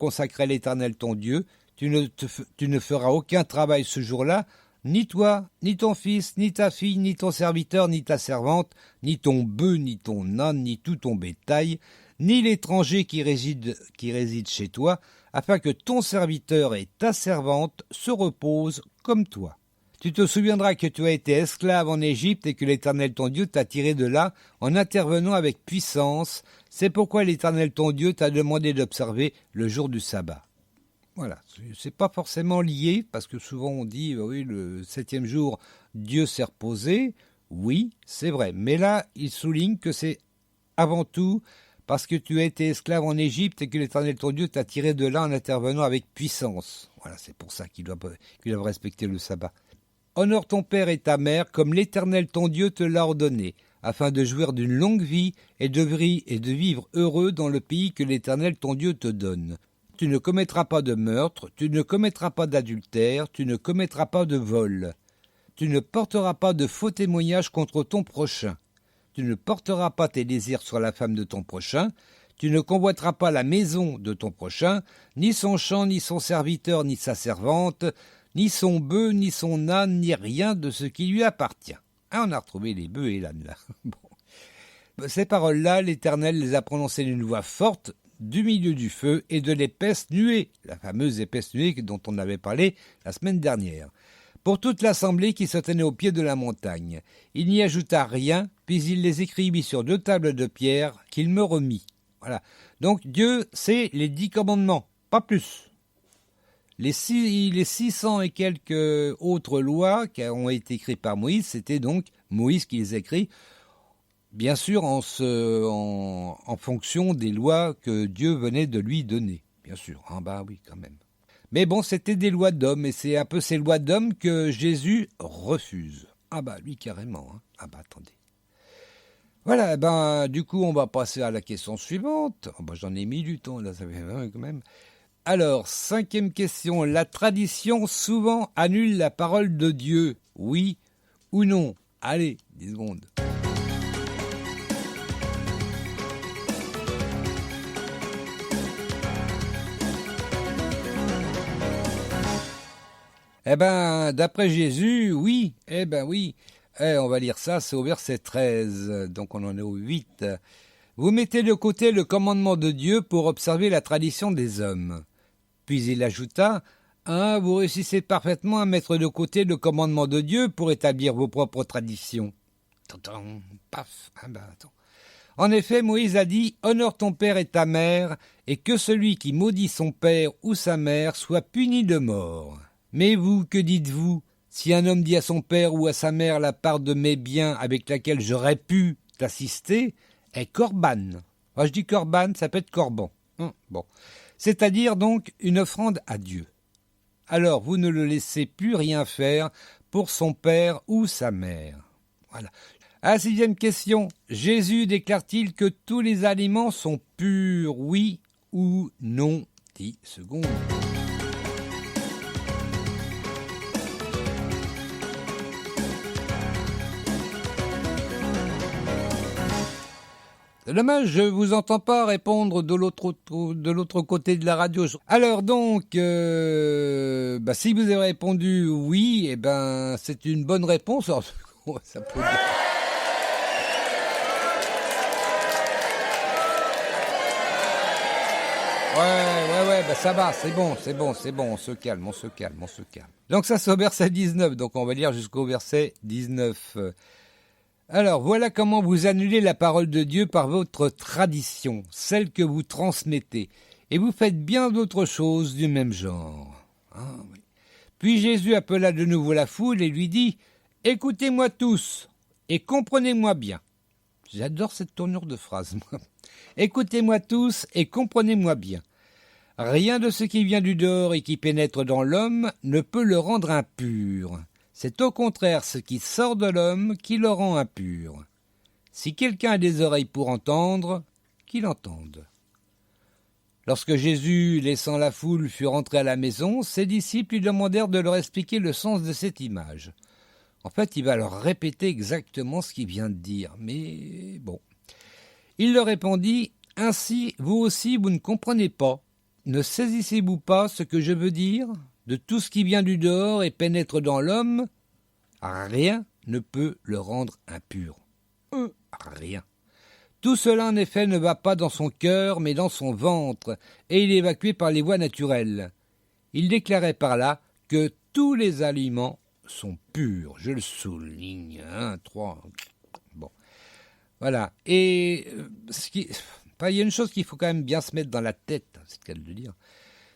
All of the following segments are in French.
consacré à l'Éternel ton Dieu, tu ne feras aucun travail ce jour-là, ni toi, ni ton fils, ni ta fille, ni ton serviteur, ni ta servante, ni ton bœuf, ni ton âne, ni tout ton bétail, ni l'étranger qui réside chez toi, afin que ton serviteur et ta servante se reposent comme toi. Tu te souviendras que tu as été esclave en Égypte et que l'Éternel ton Dieu t'a tiré de là en intervenant avec puissance. C'est pourquoi l'Éternel ton Dieu t'a demandé d'observer le jour du sabbat. Voilà, c'est pas forcément lié, parce que souvent on dit, oui, le 7e jour, Dieu s'est reposé. Oui, c'est vrai, mais là, il souligne que c'est avant tout parce que tu as été esclave en Égypte et que l'Éternel ton Dieu t'a tiré de là en intervenant avec puissance. Voilà, c'est pour ça qu'il doit respecter le sabbat. Honore ton père et ta mère comme l'Éternel ton Dieu te l'a ordonné, afin de jouir d'une longue vie et de vivre heureux dans le pays que l'Éternel ton Dieu te donne. Tu ne commettras pas de meurtre, tu ne commettras pas d'adultère, tu ne commettras pas de vol. Tu ne porteras pas de faux témoignages contre ton prochain. Tu ne porteras pas tes désirs sur la femme de ton prochain. Tu ne convoiteras pas la maison de ton prochain, ni son champ, ni son serviteur, ni sa servante, ni son bœuf, ni son âne, ni rien de ce qui lui appartient. Ah, on a retrouvé les bœufs et l'âne là. Bon. Ces paroles-là, l'Éternel les a prononcées d'une voix forte, du milieu du feu et de l'épaisse nuée, la fameuse épaisse nuée dont on avait parlé la semaine dernière, pour toute l'assemblée qui se tenait au pied de la montagne. Il n'y ajouta rien, puis il les écrivit sur 2 tables de pierre qu'il me remit. Voilà. Donc Dieu, c'est les 10 commandements, pas plus. Les 600 et quelques autres lois qui ont été écrites par Moïse, c'était donc Moïse qui les a écrites, bien sûr en fonction des lois que Dieu venait de lui donner, bien sûr. Ah bah oui, quand même. Mais bon, c'était des lois d'hommes, et c'est un peu ces lois d'hommes que Jésus refuse. Ah bah lui, carrément. Hein. Ah bah attendez. Voilà, ben du coup, on va passer à la question suivante. Oh, bah, j'en ai mis du temps, là, ça fait quand même. Alors, 5e question. La tradition souvent annule la parole de Dieu. Oui ou non? Allez, 10 secondes. Eh ben, d'après Jésus, oui. Eh ben oui. On va lire ça, c'est au verset 13. Donc on en est au 8. Vous mettez de côté le commandement de Dieu pour observer la tradition des hommes. Puis il ajouta, vous réussissez parfaitement à mettre de côté le commandement de Dieu pour établir vos propres traditions. Paf. Ah ben, attends. En effet, Moïse a dit, honore ton père et ta mère, et que celui qui maudit son père ou sa mère soit puni de mort. Mais vous, que dites-vous? Si un homme dit à son père ou à sa mère la part de mes biens avec laquelle j'aurais pu t'assister est corban. Moi, je dis corban, ça peut être corban. Bon. C'est-à-dire donc une offrande à Dieu. Alors vous ne le laissez plus rien faire pour son père ou sa mère. Voilà. À la 6e question, Jésus déclare-t-il que tous les aliments sont purs, oui ou non? 10 secondes. C'est dommage, je vous entends pas répondre de l'autre côté de la radio. Alors donc, si vous avez répondu oui, c'est une bonne réponse. Alors, ça peut... Ouais, ça va, c'est bon, on se calme. Donc ça c'est au verset 19, donc on va lire jusqu'au verset 19. Alors, voilà comment vous annulez la parole de Dieu par votre tradition, celle que vous transmettez, et vous faites bien d'autres choses du même genre. Ah, oui. Puis Jésus appela de nouveau la foule et lui dit « Écoutez-moi tous et comprenez-moi bien. » J'adore cette tournure de phrase, moi. « Écoutez-moi tous et comprenez-moi bien. Rien de ce qui vient du dehors et qui pénètre dans l'homme ne peut le rendre impur. » C'est au contraire ce qui sort de l'homme qui le rend impur. Si quelqu'un a des oreilles pour entendre, qu'il entende. Lorsque Jésus, laissant la foule, fut rentré à la maison, ses disciples lui demandèrent de leur expliquer le sens de cette image. En fait, il va leur répéter exactement ce qu'il vient de dire, mais bon. Il leur répondit, « Ainsi, vous aussi, vous ne comprenez pas. Ne saisissez-vous pas ce que je veux dire? De tout ce qui vient du dehors et pénètre dans l'homme, rien ne peut le rendre impur. Rien. Tout cela, en effet, ne va pas dans son cœur, mais dans son ventre, et il est évacué par les voies naturelles. Il déclarait par là que tous les aliments sont purs. Je le souligne. 1, 3. Bon. Voilà. Et il y a une chose qu'il faut quand même bien se mettre dans la tête, c'est le cas de le dire,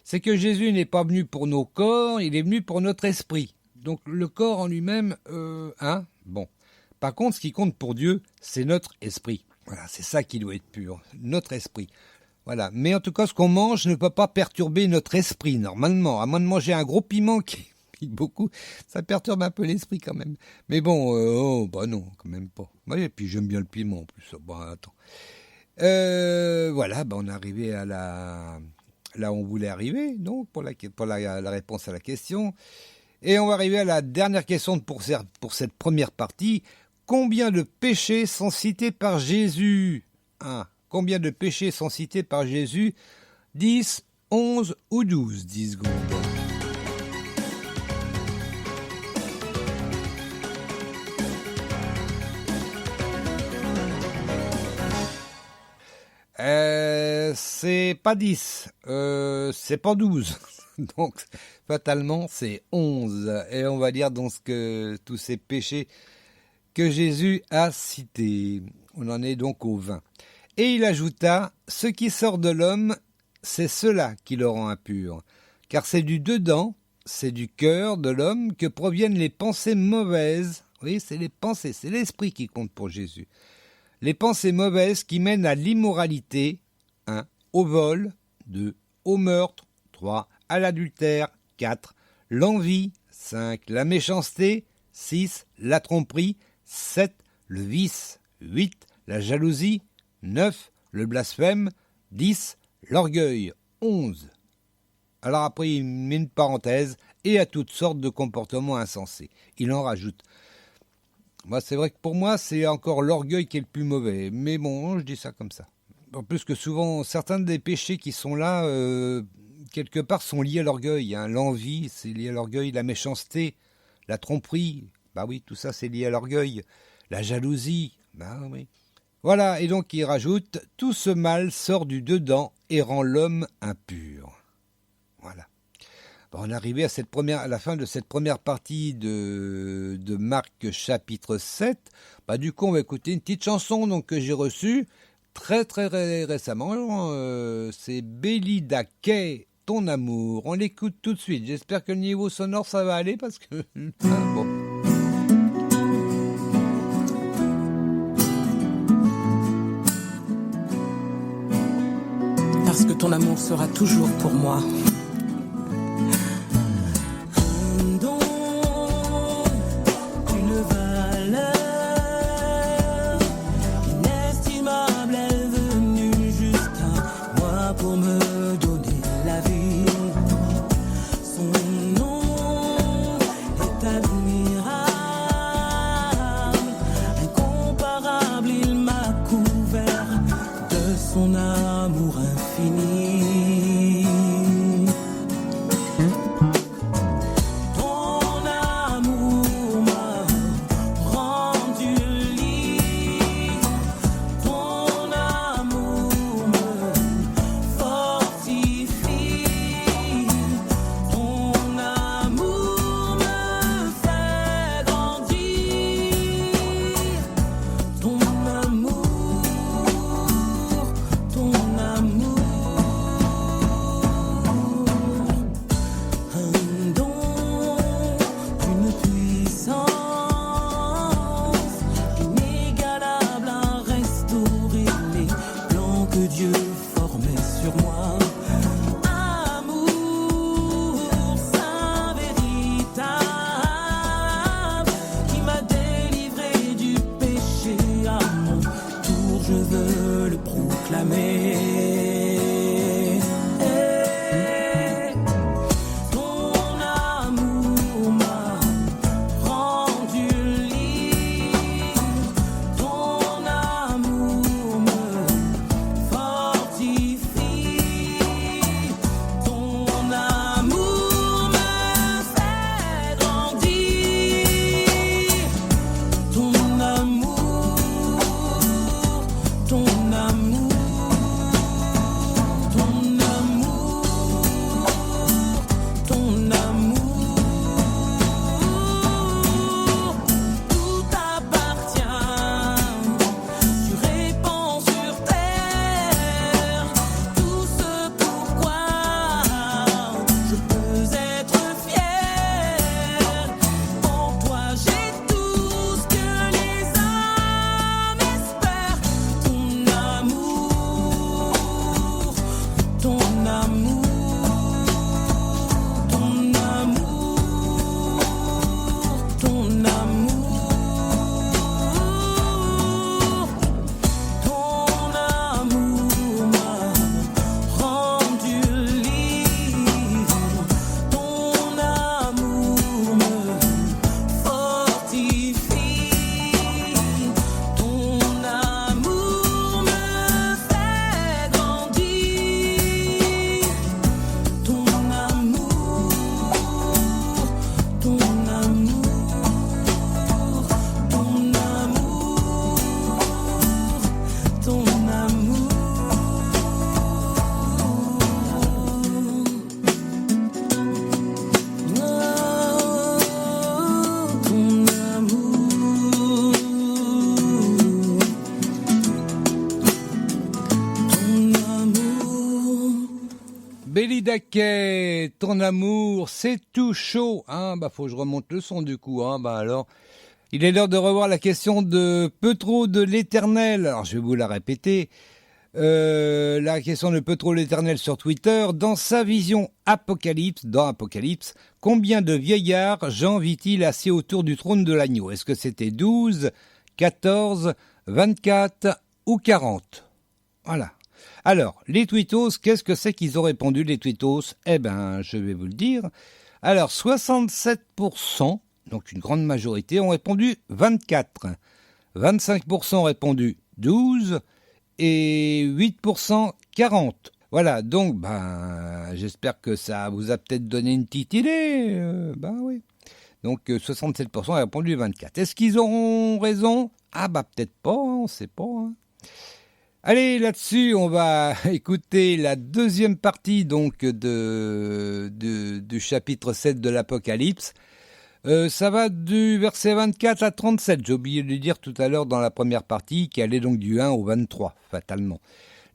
c'est que Jésus n'est pas venu pour nos corps, il est venu pour notre esprit. Donc le corps en lui-même, bon. Par contre, ce qui compte pour Dieu, c'est notre esprit. Voilà, c'est ça qui doit être pur, notre esprit. Voilà. Mais en tout cas, ce qu'on mange ne peut pas perturber notre esprit, normalement. À moins de manger un gros piment qui pique beaucoup, ça perturbe un peu l'esprit quand même. Mais bon, non, quand même pas. Ouais, et puis j'aime bien le piment en plus. Bon, attends. Voilà, on est arrivé à là où on voulait arriver, donc, pour la réponse à la question. Et on va arriver à la dernière question pour cette première partie. Combien de péchés sont cités par Jésus? Combien de péchés sont cités par Jésus? 10, 11 ou 12, 10 secondes. C'est pas 10, c'est pas 12. Donc, fatalement, c'est 11. Et on va dire donc tous ces péchés que Jésus a cités. On en est donc au 20. Et il ajouta, ce qui sort de l'homme, c'est cela qui le rend impur. Car c'est du dedans, c'est du cœur de l'homme que proviennent les pensées mauvaises. Oui, c'est les pensées, c'est l'esprit qui compte pour Jésus. Les pensées mauvaises qui mènent à l'immoralité, 1. Au vol, 2. Au meurtre, 3. À l'adultère, 4. L'envie, 5. La méchanceté, 6. La tromperie, 7. Le vice, 8. La jalousie, 9. Le blasphème, 10. L'orgueil, 11. Alors après, il met une parenthèse, et à toutes sortes de comportements insensés. Il en rajoute. Moi, c'est vrai que pour moi, c'est encore l'orgueil qui est le plus mauvais. Mais bon, je dis ça comme ça. En plus que souvent, certains des péchés qui sont là, quelque part, sont liés à l'orgueil. L'envie, c'est lié à l'orgueil. La méchanceté, la tromperie, oui, tout ça, c'est lié à l'orgueil. La jalousie, oui. Voilà, et donc il rajoute, tout ce mal sort du dedans et rend l'homme impur. Voilà. On est arrivé à la fin de cette première partie de Marc chapitre 7. Du coup, on va écouter une petite chanson que j'ai reçue très très récemment. C'est Belinda Kay, Ton amour. On l'écoute tout de suite. J'espère que le niveau sonore, ça va aller parce que... bon. Parce que ton amour sera toujours pour moi. Son amour infini. Jacquet, ton amour, c'est tout chaud. Faut que je remonte le son du coup. Alors, il est l'heure de revoir la question de Petro de l'Éternel. Alors, je vais vous la répéter. La question de Petro l'Éternel sur Twitter. Dans sa vision dans Apocalypse, combien de vieillards Jean vit-il assis autour du trône de l'agneau? Est-ce que c'était 12, 14, 24 ou 40? Voilà. Alors, les tweetos, qu'est-ce que c'est qu'ils ont répondu, les tweetos? Je vais vous le dire. Alors, 67%, donc une grande majorité, ont répondu 24. 25% ont répondu 12 et 8% 40. Voilà, donc, j'espère que ça vous a peut-être donné une petite idée. Oui. Donc, 67% ont répondu 24. Est-ce qu'ils auront raison? Peut-être pas, on ne sait pas. Allez, là-dessus, on va écouter la deuxième partie donc du chapitre 7 de l'Apocalypse. Ça va du verset 24 à 37. J'ai oublié de le dire tout à l'heure dans la première partie, qui allait donc du 1 au 23, fatalement.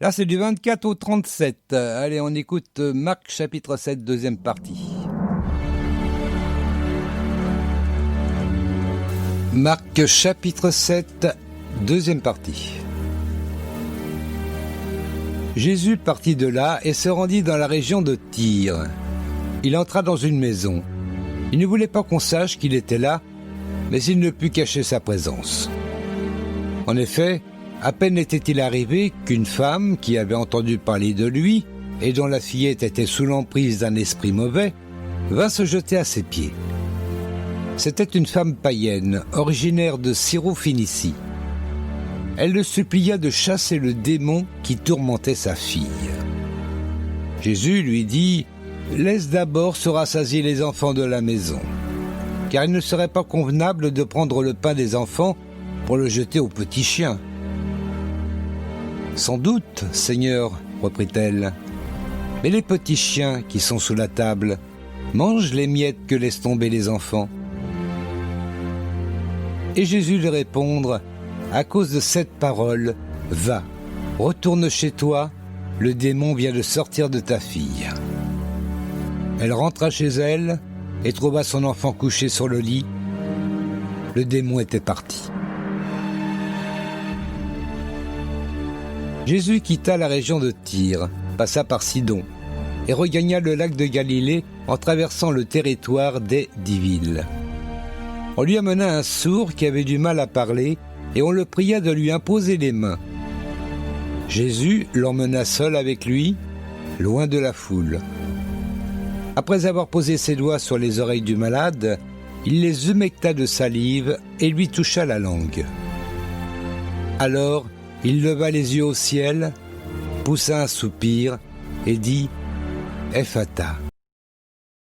Là, c'est du 24 au 37. Allez, on écoute Marc chapitre 7, deuxième partie. Marc chapitre 7, deuxième partie. Jésus partit de là et se rendit dans la région de Tyr. Il entra dans une maison. Il ne voulait pas qu'on sache qu'il était là, mais il ne put cacher sa présence. En effet, à peine était-il arrivé qu'une femme qui avait entendu parler de lui et dont la fillette était sous l'emprise d'un esprit mauvais, vint se jeter à ses pieds. C'était une femme païenne, originaire de Syrophénicie. Elle le supplia de chasser le démon qui tourmentait sa fille. Jésus lui dit « Laisse d'abord se rassasier les enfants de la maison, car il ne serait pas convenable de prendre le pain des enfants pour le jeter aux petits chiens. » « Sans doute, Seigneur, reprit-elle, mais les petits chiens qui sont sous la table mangent les miettes que laissent tomber les enfants. » Et Jésus lui répondre « À cause de cette parole, va, retourne chez toi, le démon vient de sortir de ta fille. » Elle rentra chez elle et trouva son enfant couché sur le lit. Le démon était parti. Jésus quitta la région de Tyr, passa par Sidon et regagna le lac de Galilée en traversant le territoire des 10 villes. On lui amena un sourd qui avait du mal à parler et on le pria de lui imposer les mains. Jésus l'emmena seul avec lui, loin de la foule. Après avoir posé ses doigts sur les oreilles du malade, il les humecta de salive et lui toucha la langue. Alors, il leva les yeux au ciel, poussa un soupir et dit « Ephata ».